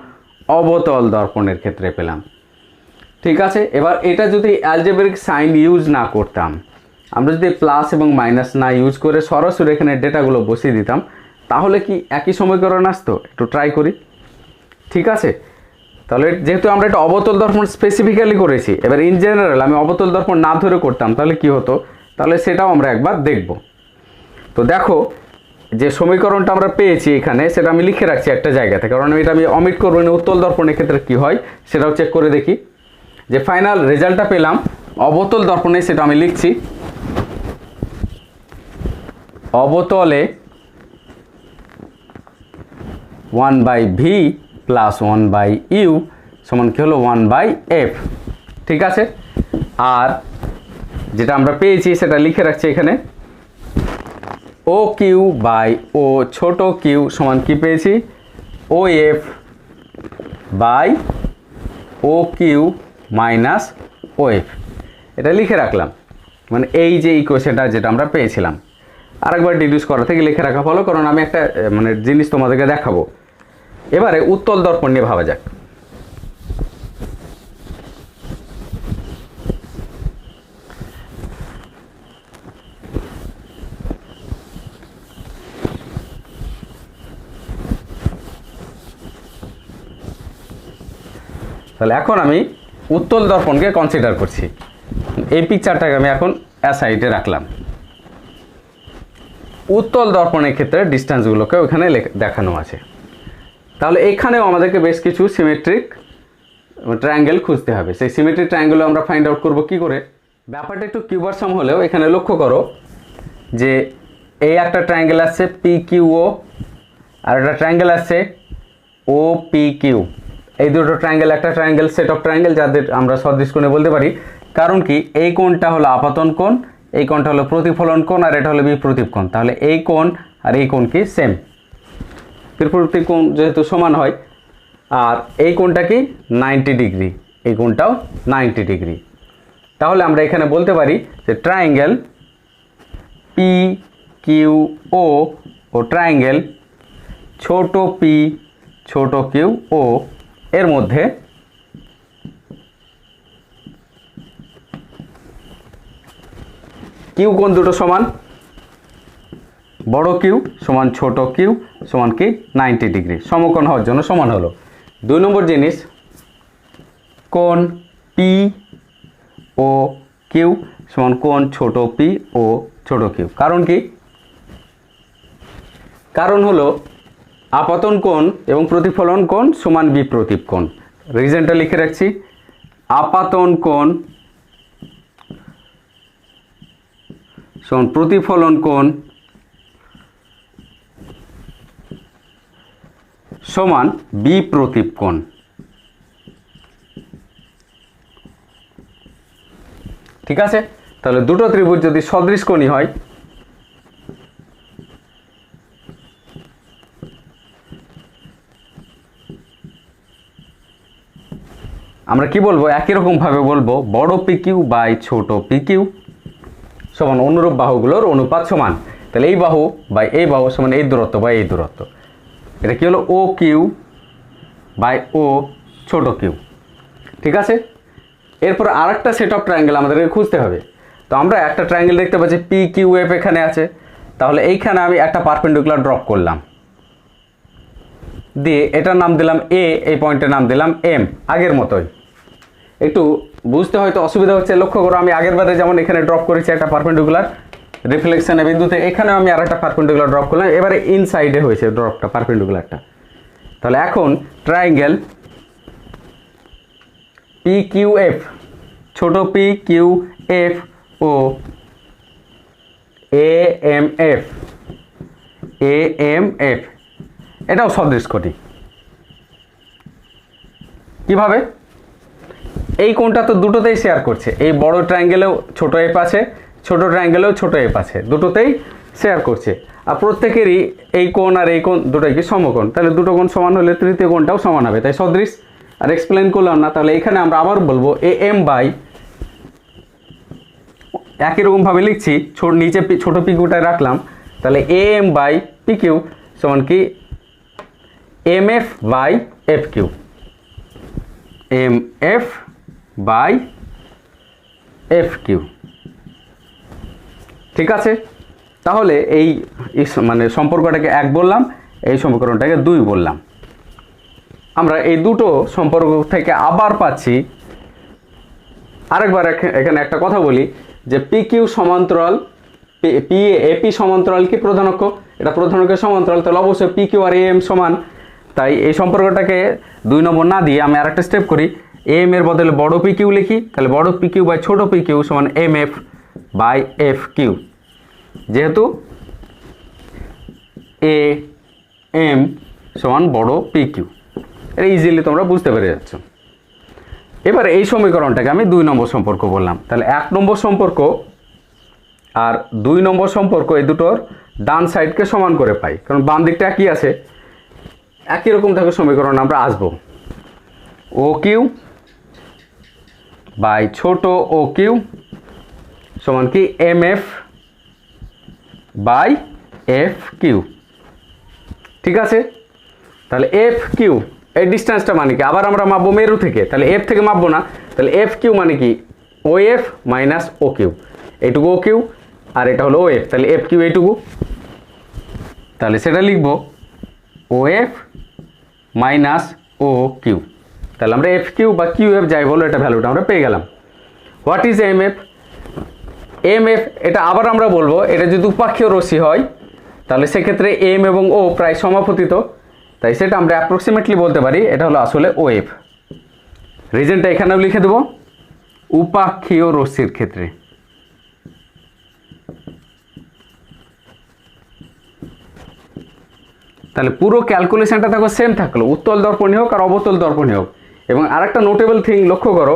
অবতল দর্পণের ক্ষেত্রে পেলাম। ঠিক আছে, এবার এটা যদি অ্যালজেব্রিক সাইন ইউজ না করতাম, আমরা যদি প্লাস এবং মাইনাস না ইউজ করে সরাসরি এখানে ডেটাগুলো বসিয়ে দিতাম, তাহলে কি একই সমীকরণ আসতো? একটু ট্রাই করি। ঠিক আছে, তাহলে যেহেতু আমরা এটা অবতল দর্পণ স্পেসিফিক্যালি করেছি, এবার ইন জেনারেল আমি অবতল দর্পণ না ধরে করতাম তাহলে কি হতো, তাহলে সেটাও আমরা একবার দেখব। তো দেখো যে সমীকরণটা আমরা পেয়েছি এখানে, সেটা আমি লিখে রাখছি একটা জায়গাতে, কারণ এটা আমি অমিট করবো না। উত্তল দর্পণের ক্ষেত্রে কি হয় সেটাও চেক করে দেখি। যে ফাইনাল রেজাল্টটা পেলাম অবতল দর্পণে, সেটা আমি লিখছি। অবতলে 1 by V plus 1 by U সমান কি হলো 1 বাই এফ। ঠিক আছে, আর যেটা আমরা পেয়েছি সেটা লিখে রাখছি এখানে, ও কিউ বাই ও ছোট কিউ সমান কি পেয়েছি, O F by O Q minus O F. এটা লিখে রাখলাম, মানে এই যে ইকুয়েশনটা যেটা আমরা পেয়েছিলাম। আরেকবার ডিডিউস করা থেকে লিখে রাখা ভালো, কারণ আমি একটা মানে জিনিস তোমাদেরকে দেখাবো। এবারে উত্তল দর্পণ নিয়ে ভাবা যাক। তাহলে এখন আমি উত্তল দর্পণকে কনসিডার করছি। এই পিকচারটাকে আমি এখন অ্যাসাইডে রাখলাম। উত্তল দর্পণের ক্ষেত্রে ডিস্টেন্সগুলোকে ওখানে দেখানো আছে। তাহলে এখানেও আমাদেরকে বেশ কিছু সিমেট্রিক ট্রায়াঙ্গেল খুঁজতে হবে। সেই সিমেট্রিক ট্রায়াঙ্গেল আমরা ফাইন্ড আউট করব কি করে? ব্যাপারটা একটু কিউবারসাম হলেও এখানে লক্ষ্য করো যে এই একটা ট্রায়াঙ্গেল আসছে পি কিউ ও, আর একটা ট্রায়াঙ্গেল আসছে ও পি কিউ। এই দুটো ট্রায়াঙ্গেল একটা ট্রায়াঙ্গেল সেট অফ ট্রায়াঙ্গেল, যাদের আমরা সদৃশ কোণে বলতে পারি। কারণ কি, এই কোণটা হলো আপতন কোণ, এই কোণটা হলো প্রতিফলন কোণ, আর এটা হলো বিপ্রতীপ কোণ। তাহলে এই কোণ আর এই কোণ কি সেম, বিপ্রতীপ কোণ যেহেতু সমান হয়। আর এই কোণটা কি 90 ডিগ্রি, এই কোণটাও 90 ডিগ্রি। তাহলে আমরা এখানে বলতে পারি যে ট্রায়াঙ্গেল পি কিউ ও ও ট্রায়াঙ্গেল ছোট পি ছোট কিউ ও এর মধ্যে কিউ কোণ দুটো সমান, বড় কিউ সমান ছোট কিউ সমান কি 90 ডিগ্রি, সমকোণ হওয়ার জন্য সমান হলো। 2 নম্বর জিনিস, কোণ পি ও কিউ সমান কোণ ছোট পি ও ছোট কিউ। কারণ কি? কারণ হলো আপতন কোণ এবং প্রতিফলন কোণ সমান বিপ্রতীপ কোণ। রিজনটা লিখে রাখছি, আপাতন কোণ সমান প্রতিফলন কোণ সমান বিপ্রতীপ কোণ। ঠিক আছে, তাহলে দুটো ত্রিভুজ যদি সদৃশ কোণী হয় আমরা কি বলবো? একই রকম ভাবে বলবো বড় পি কিউ বাই ছোট পি কিউ সমান অনুরূপ বাহুগুলোর অনুপাত সমান। তাহলে এই বাহু বাই এই বাহু সমান এই দূরত্ব বাই এই দূরত্ব। এটা কি হলো? ও কিউ বাই ও ছোট কিউ। ঠিক আছে, এরপর আরেকটা সেট অফ ট্রায়াঙ্গেল আমাদেরকে খুঁজতে হবে। তো আমরা একটা ট্রায়াঙ্গেল দেখতে পাচ্ছি পি কিউ এফ এখানে আছে, তাহলে এইখানে আমি একটা পারপেন্ডিকুলার ড্রপ করলাম, দিয়ে এটার নাম দিলাম এ, এই পয়েন্টের নাম দিলাম এম। আগের মতোই, একটু বুঝতে হয়তো অসুবিধা হচ্ছে, লক্ষ্য করো আমি আগের বারে যেমন এখানে ড্রপ করেছি একটা পারপেন্ডিকুলার রিফ্লেকশনের বিন্দুতে, এখানেও আমি আর একটা পারপেন্ডিকুলার ড্রপ করলাম, এবারে ইনসাইডে হয়েছে ড্রপটা পারপেন্ডিকুলারটা। তাহলে এখন ট্রায়াঙ্গেল পি কিউ এফ, ছোট পি কিউ এফ ও A M F, A M F এটাও সদৃশ কোণী। কিভাবে? এই কোণটা তো দুটোতেই শেয়ার করছে, এই বড় ট্রায়াঙ্গেলেও ছোট এফ আছে, ছোট ট্রায়াঙ্গেলেও ছোট এফ আছে, দুটোতেই শেয়ার করছে। আর প্রত্যেকেরই এই কোণ আর এই কোণ দুটোই কি সমকোণ, তাহলে দুটো কোণ সমান হলে তৃতীয় কোণটাও সমান হবে, তাই সদৃশ। আর এক্সপ্লেন করলাম না, তাহলে এখানে আমরা আবার বলবো এ এম বাই, একই রকমভাবে লিখছি, নিচে ছোট পি কিউটায় রাখলাম, তাহলে A M by P Q সমান কি M F by F Q, M F by F Q. ঠিক আছে, তাহলে এই মানে সম্পর্কটাকে 1 বললাম, এই সমীকরণটাকে 2 বললাম। আমরা এই দুটো সম্পর্ক থেকে আবার পাচ্ছি আরেকবার। এখানে একটা কথা বলি যে পি কিউ সমান্তরাল পি এপি সমান্তরাল কি প্রধান অক্ষ, এটা প্রধান অক্ষের সমান্তরাল, তাহলে অবশ্যই পি কিউ আর এ এম সমান। তাই এই সম্পর্কটাকে 2 নম্বর না দিয়ে আমি আরেকটা স্টেপ করি, এম এর বদলে বড় পি কিউ লিখি, তাহলে বড় পি কিউ বাই ছোট পি কিউ সমান M F by F Q. যেহেতু এ এম সমান বড় পি কিউ, এটা ইজিলি তোমরা বুঝতে পেরে যাচ্ছ। এবার এই সমীকরণটাকে আমি 2 নম্বর সম্পর্ক বললাম, তাহলে 1 নম্বর সম্পর্ক আর 2 নম্বর সম্পর্ক এই দুটোর ডান সাইডকে সমান করে পাই, কারণ বাম দিকটা একই আছে, একই রকম থাকে সমীকরণ আমরা আসবো। ও কিউ বাই ছোট ও কিউ সমান কি M F by F Q. ঠিক আছে, তাহলে এফ কিউ এই ডিস্টেন্সটা মানে কি, আবার আমরা মাপবো মেরু থেকে, তাহলে এফ থেকে মাপবো না, তাহলে এফ কিউ মানে কি O F minus O Q, এইটুকু ও কিউ আর এটা হলো ও এফ, তাহলে এফ কিউ এইটুকু, তাহলে সেটা লিখবো O F minus O Q. তাহলে আমরা এফ কিউ বা কিউ এফ যাই বলো, এটা ভ্যালুটা আমরা পেয়ে গেলাম। What is M F? M F এটা আবার আমরা বলবো, এটা যদি উপাক্ষীয় রশ্মি হয় তাহলে সেক্ষেত্রে এম এবং ও প্রায় সমাপতিত, তাই সেটা আমরা অ্যাপ্রক্সিমেটলি বলতে পারি এটা হলো আসলে ও এফ। রিজনটা এখানেও লিখে দেবো, উপাক্ষীয় রশ্মির ক্ষেত্রে। তাহলে পুরো ক্যালকুলেশনটা দেখো সেম থাকলো, উত্তল দর্পণী হোক আর অবতল দর্পণী হোক। এবং আরেকটা নোটেবল থিং লক্ষ্য করো,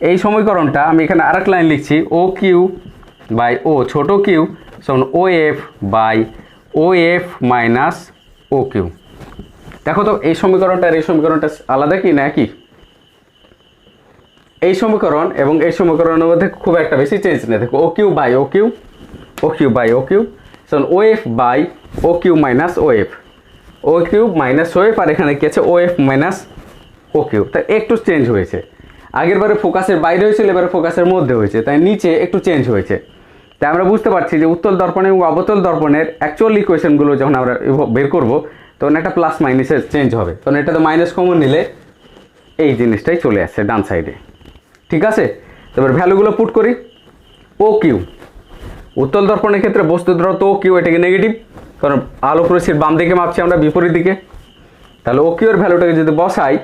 এই সমীকরণটা আমি এখানে আরেক লাইন লিখছি, ও কিউ বাই ও ছোট কিউ সমান O F by O F minus O Q. দেখো তো এই সমীকরণটা আর এই সমীকরণটা আলাদা কি না একই? এই সমীকরণ এবং এই সমীকরণের মধ্যে খুব একটা বেশি চেঞ্জ নেই। দেখো O Q by O Q, O Q by O Q সমান O F by O Q minus O F, O Q minus O F, আর এখানে কি আছে O F minus O Q. তাই একটু চেঞ্জ হয়েছে, আগের বারে ফোকাসের বাইরে হয়েছিল, এবারে ফোকাসের মধ্যে হয়েছে, তাই নিচে একটু চেঞ্জ হয়েছে। তাই আমরা বুঝতে পারছি যে উত্তল দর্পণ এবং অবতল দর্পণের অ্যাকচুয়াল ইকুয়েশনগুলো যখন আমরা বের করব তখন একটা প্লাস মাইনাসের চেঞ্জ হবে, তখন এটাতে মাইনাস কমন নিলে এই জিনিসটাই চলে আসছে ডান সাইডে। ঠিক আছে, এবার ভ্যালুগুলো পুট করি। ও কিউ উত্তল দর্পণের ক্ষেত্রে বস্তু দূরত্ব ও কিউ, এটাকে নেগেটিভ, কারণ আলোক রশ্মির বাম দিকে মাপছি আমরা বিপরীত দিকে। তাহলে ও কিউ এর ভ্যালুটাকে যদি বসাই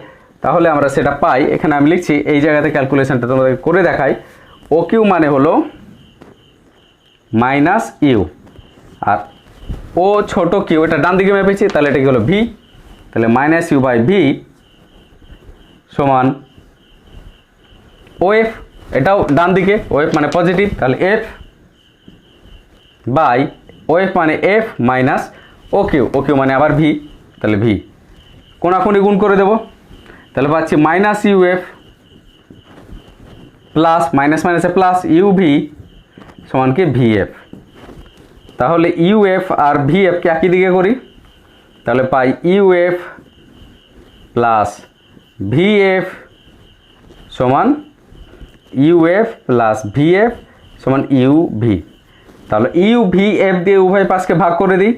তাহলে আমরা সেটা পাই। এখানে আমি লিখছি, এই জায়গাতে ক্যালকুলেশনটা তোমাদের করে দেখাই। ও কিউ মানে হলো মাইনাস ইউ, আর ও ছোট কিউ এটা ডান দিকে মেপেছি, তাহলে এটা কি হলো ভি, তাহলে মাইনাস ইউ বাই ভি সমান ও এফ, এটাও ডান দিকে, ও এফ মানে পজিটিভ, তাহলে এফ বাই ও এফ মানে এফ মাইনাস ও কিউ মানে আবার ভি, তাহলে ভি কোনাকুনি গুণ করে দেব, তাহলে পাচ্ছি minus U F plus minus মাইনাসে প্লাস ইউ ভি সমান কি ভি এফ। তাহলে ইউ এফ আর ভি এফকে একই দিকে করি, তাহলে পাই U F plus V F সমান U F plus V F সমান ইউ ভি। তাহলে ইউ ভি এফ দিয়ে উভয় পাশকে ভাগ করে দিই,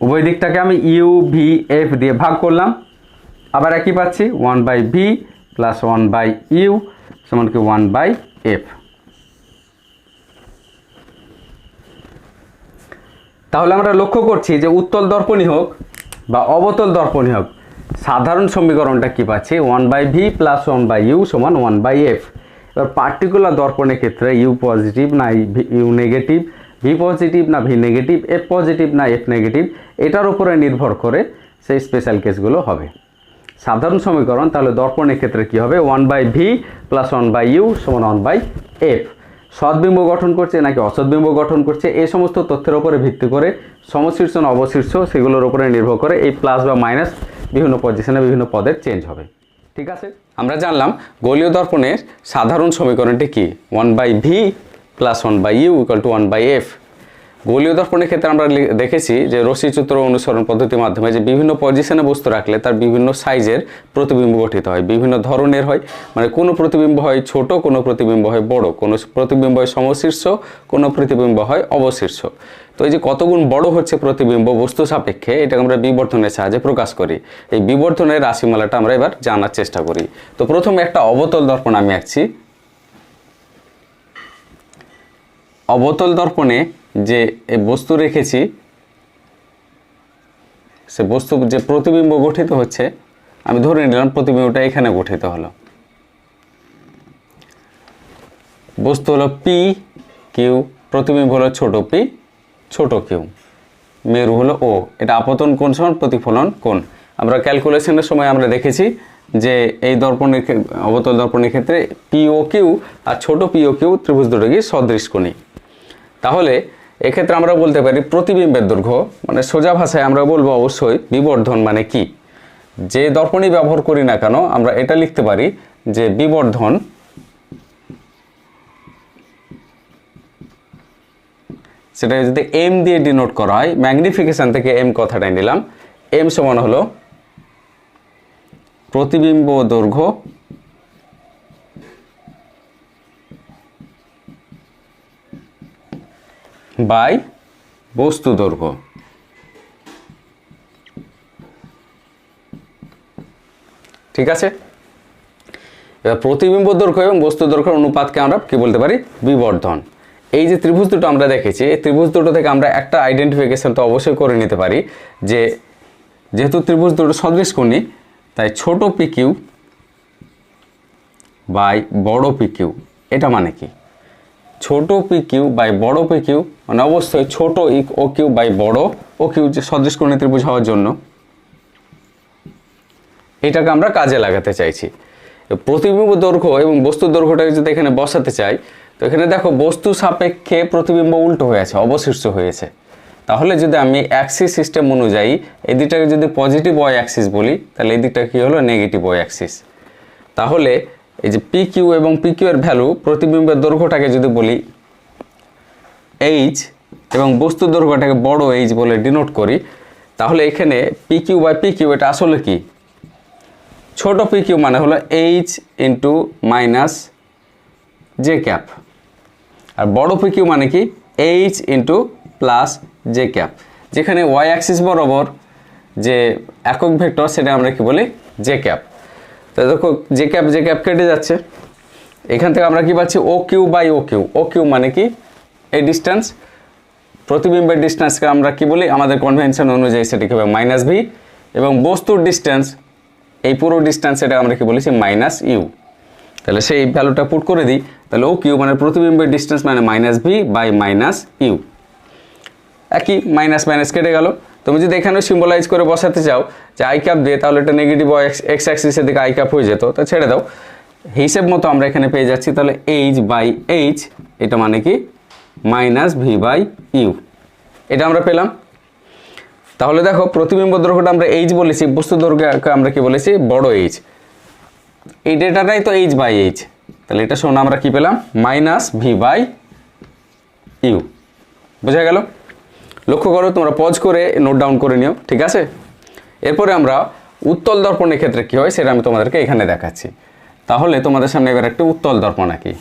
উভয় দিকটাকে আমি ইউ ভি এফ দিয়ে ভাগ করলাম, আবার একই পাচ্ছি 1/v প্লাস 1/u সমান কি 1/f। তাহলে আমরা লক্ষ্য করছি যে উত্তল দর্পণই হোক বা অবতল দর্পণই হোক, সাধারণ সমীকরণটা কি পাচ্ছি 1/v প্লাস 1/u সমান 1/f। এবার পার্টিকুলার দর্পণের ক্ষেত্রে ইউ পজিটিভ না ইউ নেগেটিভ, ভি পজিটিভ না ভি নেগেটিভ, এফ পজিটিভ না এফ নেগেটিভ, এটার উপরে নির্ভর করে সেই স্পেশাল কেসগুলো হবে। সাধারণ সমীকরণ তাহলে দর্পণের ক্ষেত্রে কি হবে 1/v প্লাস 1/u সমান 1/f। সদ্বিম্ব গঠন করছে নাকি অসদ্বিম্ব গঠন করছে এই সমস্ত তথ্যের উপরে ভিত্তি করে সমশীর্ষ না অবশীর্ষ সেগুলোর উপরে নির্ভর করে এই প্লাস বা মাইনাস বিভিন্ন পজিশনে বিভিন্ন পদের চেঞ্জ হবে। ঠিক আছে, আমরা জানলাম গোলীয় দর্পণের সাধারণ সমীকরণটি কি 1/v plus 1/u equal to 1/f। গোলীয় দর্পণের ক্ষেত্রে আমরা দেখেছি যে রশ্মিচিত্র অনুসরণ পদ্ধতির মাধ্যমে যে বিভিন্ন পজিশনে বস্তু রাখলে তার বিভিন্ন সাইজের প্রতিবিম্ব গঠিত হয়, বিভিন্ন ধরনের হয়, মানে কোনো প্রতিবিম্ব হয় ছোট, কোনো প্রতিবিম্ব হয় বড়, কোনো প্রতিবিম্ব হয় সমশীর্ষ, কোনো প্রতিবিম্ব হয় অবশীর্ষ। তো এই যে কতগুণ বড় হচ্ছে প্রতিবিম্ব বস্তু সাপেক্ষে, এটাকে আমরা বিবর্ধনের সাহায্যে প্রকাশ করি। এই বিবর্ধনের রাশিমালাটা আমরা এবার জানার চেষ্টা করি। তো প্রথমে একটা অবতল দর্পণ আমি আঁকছি। অবতল দর্পণে যে বস্তু রেখেছি সে বস্তু যে প্রতিবিম্ব গঠিত হচ্ছে, আমি ধরে নিলাম প্রতিবিম্বটা এখানে গঠিত হলো। বস্তু হলো পি কিউ, প্রতিবিম্ব হলো ছোট পি ছোট কিউ, মেরু হলো ও। এটা আপতন কোণ সমান প্রতিফলন কোণ। আমরা ক্যালকুলেশনের সময় আমরা দেখেছি যে এই দর্পণের অবতল দর্পণের ক্ষেত্রে পি ও কিউ আর ছোট পি ও কিউ ত্রিভুজ দুটোকে সদৃশকোণী। তাহলে এক্ষেত্রে আমরা বলতে পারি প্রতিবিম্বের দৈর্ঘ্য, মানে সোজা ভাষায় আমরা বলবো অবশ্যই বিবর্ধন মানে কি। যে দর্পণই ব্যবহার করি না কেন আমরা এটা লিখতে পারি যে বিবর্ধন সেটা যদি এম দিয়ে ডিনোট করা হয়, ম্যাগনিফিকেশন থেকে এম কথাটাই নিলাম, এম সমান হলো প্রতিবিম্ব দৈর্ঘ্য বাই বস্তু দৈর্ঘ্য। ঠিক আছে, এবার প্রতিবিম্ব দৈর্ঘ্য এবং বস্তু দৈর্ঘ্যের অনুপাতকে আমরা কি বলতে পারি বিবর্ধন। এই যে ত্রিভুজ দুটো আমরা দেখেছি, এই ত্রিভুজ দুটো থেকে আমরা একটা আইডেন্টিফিকেশন তো অবশ্যই করে নিতে পারি যে যেহেতু ত্রিভুজ দুটো সদৃশকোণী তাই ছোট পি কিউ বাই বড় পি কিউ। এটা মানে কি ছোট পি কিউ বাই বড় পি কিউ, মানে অবশ্যই ছোট ও কিউ বাই বড় ও কিউ, যে সদৃশকোণী ত্রিভুজ হওয়ার জন্য এটাকে আমরা কাজে লাগাতে চাইছি। প্রতিবিম্ব দৈর্ঘ্য এবং বস্তুর দৈর্ঘ্যটাকে যদি এখানে বসাতে চাই, তো এখানে দেখো বস্তু সাপেক্ষে প্রতিবিম্ব উল্টো হয়েছে, অবশীর্ষ হয়েছে। তাহলে যদি আমি অ্যাক্সিস সিস্টেম অনুযায়ী এই দিকটাকে যদি পজিটিভ ওয়াই অ্যাক্সিস বলি, তাহলে এই দিকটা কী হলো নেগেটিভ ওয়াই অ্যাক্সিস। তাহলে এই যে পি কিউ এবং পি কিউ এর ভ্যালু, প্রতিবিম্বের দৈর্ঘ্যটাকে যদি বলি এইচ এবং বস্তুর দৈর্ঘ্যটাকে বড় এইচ বলে ডিনোট করি, তাহলে এখানে P Q by P Q এটা আসলে কি ছোট পি কিউ মানে হলো H into minus J cap, আর বড় পি কিউ মানে কি H into plus J cap. যেখানে ওয়াই অ্যাক্সিস বরাবর যে একক ভেক্টর সেটা আমরা কি বলি জে ক্যাপ। তো দেখো জে ক্যাপ কেটে যাচ্ছে, এখান থেকে আমরা কি পাচ্ছি O Q by O Q. O Q মানে কি এই ডিস্টেন্স, প্রতিবিম্বের ডিস্টেন্সকে আমরা কি বলি আমাদের কনভেনশন অনুযায়ী সেটাকে হবে মাইনাস ভি, এবং বস্তুর ডিস্টেন্স এই পুরো ডিস্টেন্স এটা আমরা কি বলেছি মাইনাস ইউ। তাহলে সেই ভ্যালুটা পুট করে দিই, তাহলে ও কিউ মানে প্রতিবিম্বের ডিস্টেন্স মানে minus V by minus U. একই মাইনাস মাইনাস কেটে গেল। তুমি যদি এখানেও সিম্বলাইজ করে বসাতে চাও যে আই ক্যাপ দিয়ে, তাহলে এটা নেগেটিভ এক্স অ্যাক্সিসের দিকে আই ক্যাপ হয়ে যেত, তো ছেড়ে দাও। হিসেব মতো আমরা এখানে পেয়ে যাচ্ছি তাহলে এইচ বাই এইচ, এটা মানে কি মাইনাস ভি বাই ইউ, এটা আমরা পেলাম। তাহলে দেখো প্রতিবিম্ব দৈর্ঘ্যটা আমরা এইচ বলেছি, বস্তু দৈর্ঘ্যকে আমরা কি বলেছি বড় এইচ, এই ডেটাটাই তো এইচ বাই এইচ, তাহলে এটা শোনা আমরা কি পেলাম মাইনাস ভি বাই ইউ। বোঝা গেল? লক্ষ্য করো, তোমরা পজ করে নোট ডাউন করে নিও, ঠিক আছে? এরপরে আমরা উত্তল দর্পণের ক্ষেত্রে কী হয় সেটা আমি তোমাদেরকে এখানে দেখাচ্ছি। তাহলে তোমাদের সামনে এবার একটা উত্তল দর্পণ আঁকি,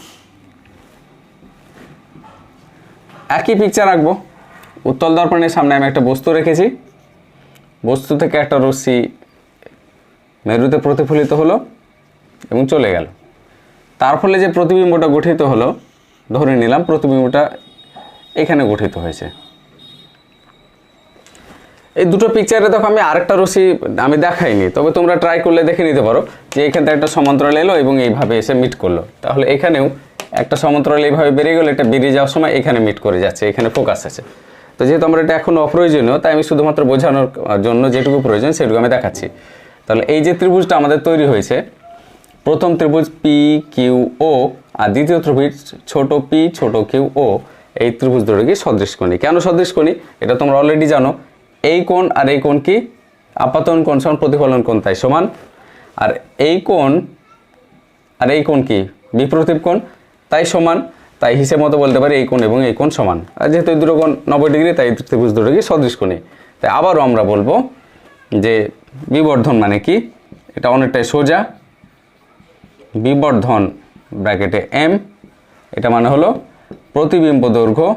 একই পিকচার আঁকবো। উত্তল দর্পণের সামনে আমি একটা বস্তু রেখেছি, বস্তু থেকে একটা রশ্মি মেরুতে প্রতিফলিত হলো এবং চলে গেল, তার ফলে যে প্রতিবিম্বটা গঠিত হলো, ধরে নিলাম প্রতিবিম্বটা এখানে গঠিত হয়েছে। এই দুটো পিকচারে দেখো আমি আরেকটা রশ্মি আমি দেখাইনি, তবে তোমরা ট্রাই করলে দেখে নিতে পারো যে এখান থেকে একটা সমান্তরাল এলো এবং এইভাবে এসে মিট করলো। তাহলে এখানেও একটা সমান্তরাল এইভাবে বেরিয়ে গেলো, এটা বেরিয়ে যাওয়ার সময় এখানে মিট করে যাচ্ছে, এখানে ফোকাস আছে। তো যেহেতু আমরা এটা এখন অপ্রয়োজনীয়, তাই আমি শুধুমাত্র বোঝানোর জন্য যেটুকু প্রয়োজন সেটুকু আমি দেখাচ্ছি। তাহলে এই যে ত্রিভুজটা আমাদের তৈরি হয়েছে, প্রথম ত্রিভুজ পি কিউ ও আর দ্বিতীয় ত্রিভুজ ছোট পি ছোট কিউ ও, এই ত্রিভুজ দুটো কি সদৃশকোণী। কেন সদৃশকোণী এটা তোমরা অলরেডি জানো। এই কোণ আর এই কোণ কি আপাতন কোণ সমান প্রতিফলন কোণ, তাই সমান। আর এই কোণ আর এই কোণ কি বিপ্রতীপ কোণ, তাই সমান। তাই হিসেব মতো বলতে পারি এই কোণ এবং এই কোণ সমান। আর যেহেতু এই দুটো কোণ 90 ডিগ্রি, তাই ত্রিভুজ দুটো কি সদৃশকোণী। তাই আবারও আমরা বলবো যে বিবর্ধন মানে কি, এটা অনেকটাই সোজা। বিবর্ধন ব্র্যাকেটে এম, এটা মানে হলো প্রতিবিম্ব দৈর্ঘ্য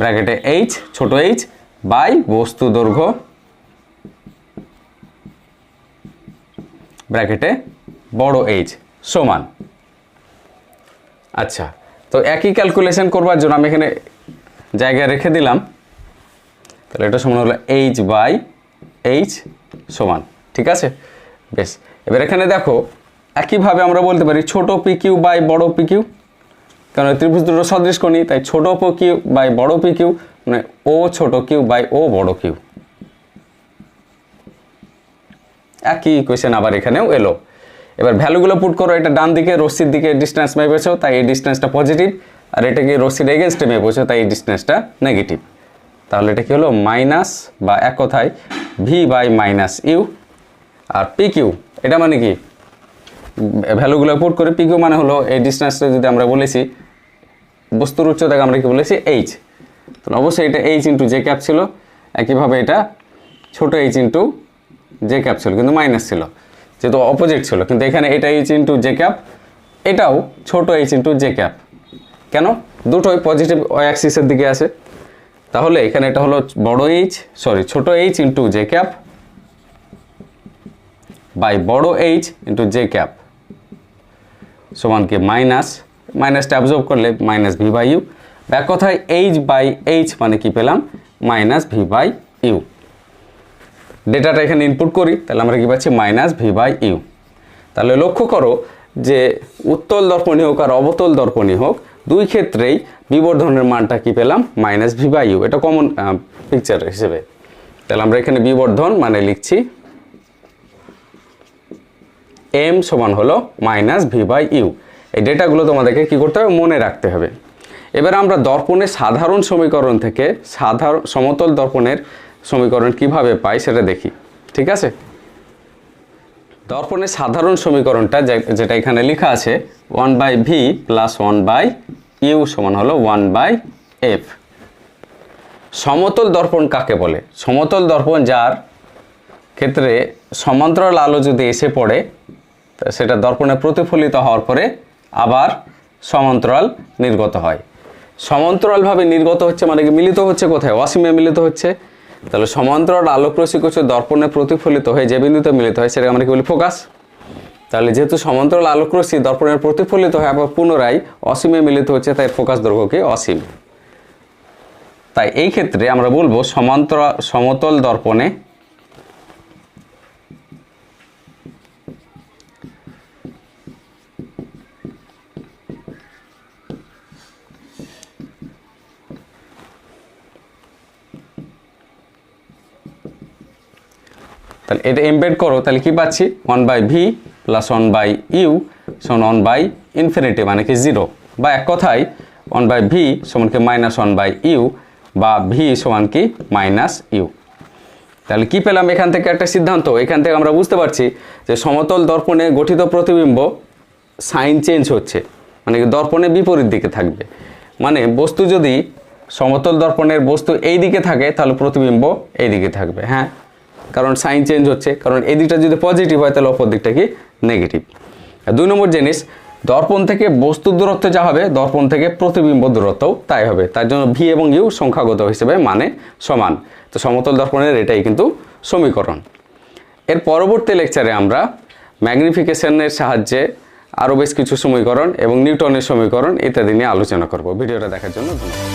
ব্র্যাকেটে এইচ ছোট এইচ বাই বস্তু দৈর্ঘ্য ব্র্যাকেটে বড় এইচ সমান। আচ্ছা, তো একই ক্যালকুলেশন করবার জন্য আমি এখানে জায়গায় রেখে দিলাম, তাহলে এটা সমান হলো এইচ বাই এইচ সমান, ঠিক আছে? বেশ, এবার এখানে দেখো একইভাবে আমরা বলতে পারি ছোট পি কিউ বাই বড় পি কিউ, কারণ ত্রিভুজ দুটো সদৃশকোণী, তাই ছোট পি কিউ বাই বড় পি কিউ মানে ও ছোট কিউ বাই ও বড় কিউ। একই ইকুয়েশন আবার এখানেও এলো। এবার ভ্যালুগুলো পুট করো, এটা ডান দিকে রশ্মির দিকে ডিস্টেন্স মেপেছো, তাই এই ডিস্টেন্সটা পজিটিভ, আর এটাকে রশ্মির এগেনস্টে মেপেছো, তাই এই ডিস্টেন্সটা নেগেটিভ। তাহলে এটা কি হলো মাইনাস, বা এক কথায় ভি বাই মাইনাস ইউ। আর পি কিউ এটা মানে কি, ভ্যালুগুলো পুট করে পি কিউ মানে হলো এই ডিস্টেন্সটা যদি আমরা বলেছি বস্তুর উচ্চতাকে আমরা কি বলেছি এইচ, তাহলে অবশ্যই এটা এইচ ইন্টু জে ক্যাপ ছিল। একইভাবে এটা ছোট এইচ ইন্টু জে ক্যাপ ছিল, কিন্তু মাইনাস ছিল যেহেতু অপোজিট ছিল, কিন্তু এখানে এটা এইচ ইন্টু জে ক্যাপ, এটাও ছোট এইচ ইন্টু জে ক্যাপ। কেন? দুটোই পজিটিভ ওয়াই অ্যাক্সিসের দিকে আছে। তাহলে এখানে এটা হলো বড় এইচ ছোট H into J cap by বড় এইচ ইন্টু জে ক্যাপ সমান কি মাইনাস, মাইনাসটা অ্যাবজর্ব করলে মাইনাস ভি বাই ইউ। এক কথায় এইচ বাই এইচ মানে কি পেলাম মাইনাস ভি বাই ইউ। ডেটাটা এখানে ইনপুট করি, তাহলে আমরা কি পাচ্ছি মাইনাস ভি বাই ইউ। তাহলে লক্ষ্য করো যে উত্তল দর্পণী হোক আর অবতল দর্পণী হোক, দুই ক্ষেত্রেই বিবর্ধনের মানটা কি পেলাম মাইনাস ভি বাই ইউ। এটা কমন পিকচার হিসেবে। তাহলে আমরা এখানে বিবর্ধন মানে লিখছি এম সমান হলো মাইনাস ভি বাই ইউ। এই ডেটাগুলো তোমাদেরকে কি করতে হবে মনে রাখতে হবে। এবার আমরা দর্পণের সাধারণ সমীকরণ থেকে সমতল দর্পণের সমীকরণ কিভাবে পাই সেটা দেখি, ঠিক আছে? দর্পণের সাধারণ সমীকরণটা যেটা এখানে লেখা আছে 1/v প্লাস 1/u সমান হলো 1/f। সমতল দর্পণ কাকে বলে? সমতল দর্পণ যার ক্ষেত্রে সমান্তরাল আলো যদি এসে পড়ে সেটা দর্পণে প্রতিফলিত হওয়ার পরে আবার সমান্তরাল নির্গত হয়। সমান্তরালভাবে নির্গত হচ্ছে মানে কি মিলিত হচ্ছে কোথায়? অসীমে মিলিত হচ্ছে। তাহলে সমান্তরাল আলোক রশ্মি কিছু দর্পণে প্রতিফলিত হয়ে যে বিন্দুতে মিলিত হয় সেটাকে আমরা কি বলি? ফোকাস। তাহলে যেহেতু সমান্তরাল আলোক রশ্মি দর্পণের প্রতিফলিত হয়ে আবার পুনরায় অসীমে মিলিত হচ্ছে, তাই ফোকাস দৈর্ঘ্য কি? অসীম। তাই এই ক্ষেত্রে আমরা বলবো সমতল দর্পণে তাহলে এটা এমবেড করো, তাহলে কি পাচ্ছি? 1/v + 1/u সমান 1/∞ মানে কি 0, বা এক কথায় 1/v সমান কি -1/u বা v সমান কি -u। তাহলে কি পেলাম এখান থেকে? একটা সিদ্ধান্ত। এখান থেকে আমরা বুঝতে পারছি যে সমতল দর্পণে গঠিত প্রতিবিম্ব সাইন চেঞ্জ হচ্ছে, মানে কি দর্পণে বিপরীত দিকে থাকবে। মানে বস্তু যদি সমতল দর্পণের বস্তু এই দিকে থাকে তাহলে প্রতিবিম্ব এই দিকে থাকবে। হ্যাঁ, কারণ সাইন চেঞ্জ হচ্ছে, কারণ এই দিকটা যদি পজিটিভ হয় তাহলে অপর দিকটা কি? নেগেটিভ। 2 নম্বর জিনিস, দর্পণ থেকে বস্তুর দূরত্ব যা হবে দর্পণ থেকে প্রতিবিম্ব দূরত্বও তাই হবে। তার জন্য ভি এবং ইউ সংখ্যাগত হিসেবে মানে সমান। তো সমতল দর্পণের এটাই কিন্তু সমীকরণ। এর পরবর্তী লেকচারে আমরা ম্যাগনিফিকেশনের সাহায্যে আরও বেশ কিছু সমীকরণ এবং নিউটনের সমীকরণ ইত্যাদি নিয়ে আলোচনা করব। ভিডিওটা দেখার জন্য ধন্যবাদ।